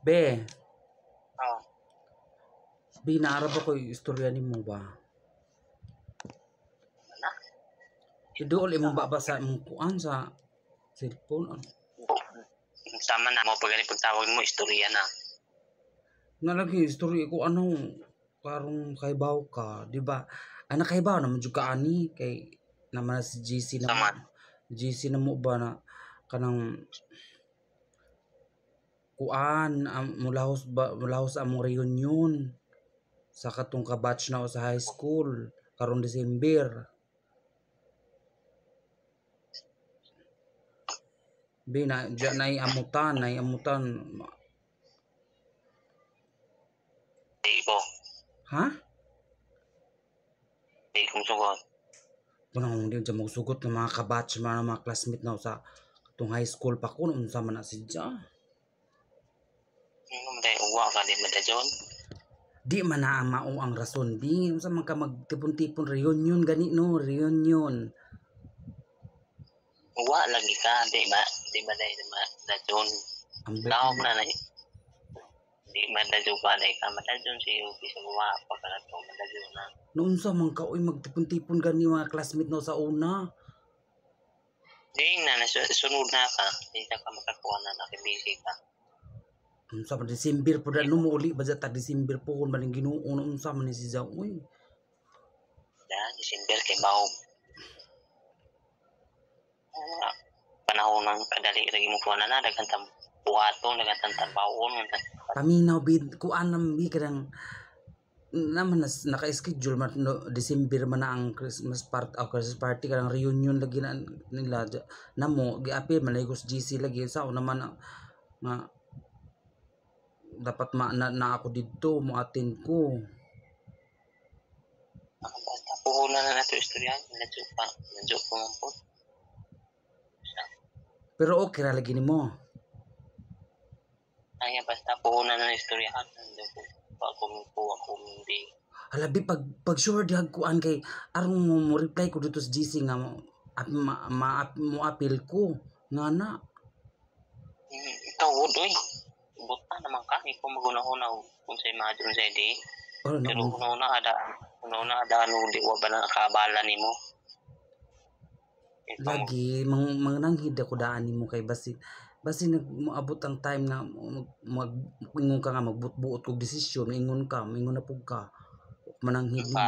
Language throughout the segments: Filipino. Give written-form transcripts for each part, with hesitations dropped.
Be, Oh, binaarap ako yung istorya ni mo ba? na. Idool imong babasa imong kuan sa cellphone. Tama na mo pag pagtawag mo istorya na. Nalagi istorya ko ano karong kaibaw ka, di ba? Anak kaibaw naman jud ka ani kay naman si GC na mo. Tama. GC na mo ba na kanang kuan mulahos among reunion sa katong ka-batch na sa high school karong December. Be na diyan nay amutan. Di ko. Ha? Di kong sugot. Punang hindi dyan magsugot ng mga kabatch, mga classmate na sa itong high school pa ko, unsa man na sidya. Maday uwa ka di madadyon. Di man na mao ang rason, di. Unsa man ka magtipon-tipon, reunion gani no, reunion. Uwa lagi ka, di ba? Di ba madadyon. Ang Laog na na. Di madadyon pa na ka madadyon si Yuki sa uwa. Pagkakataon madadyon na. Noon sa man ka, magtipon-tipon gani mga classmate no sa una. Di na, sunod na ka. Di na ka makakuha na nakibisi ka. Unsa man December po na numuli ba ta December po kung maling Ginoo unsa man ni si Zao. Uy. December kay bawo. Panahon ng kadali lagi mo kuha na daghan tam buhaton daghan tam tabawon. Paminaw bid kuan nam bi kadang naman naka-schedule man no, December man na ang Christmas party kadang reunion lagi na nila namo giapil man Lagos GC lagi sa naman nga dapat na ako dito mo attend ko. Basta puhunan na nato istorya medyo pa po. Pero okay ra lagi nimo. Ay basta puhunan na istorya pag kumukuha ko hindi. Halabi pag sure diag kuan kay aron mo reply ko dito sa GC nga mo apil ko nga na. Ikaw oy. Buta naman ka ikaw maguna-una kung sa imagine sa di. Oh, pero una ada ano di wa ba nakabala nimo. Lagi mangnanghid ako daan nimo kay basin nagmoabot ang time na ingon ka nga magbutbuot og desisyon ingon na pug ka mananghid mo.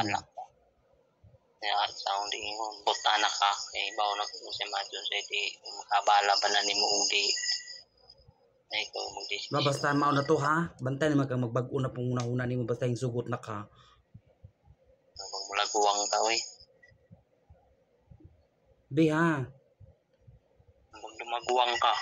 Ya sound ingon buta na ka kay bawo na ko sa imagine sa di makabala ba na nimo og di. Ay ko mag-decision. Basta mao na to ha. Bantay naman kang magbag-o na pong una-una nimo basta yung sugot na ka. Mulaguwang ka oy. Be ha. Dumaguwang ka.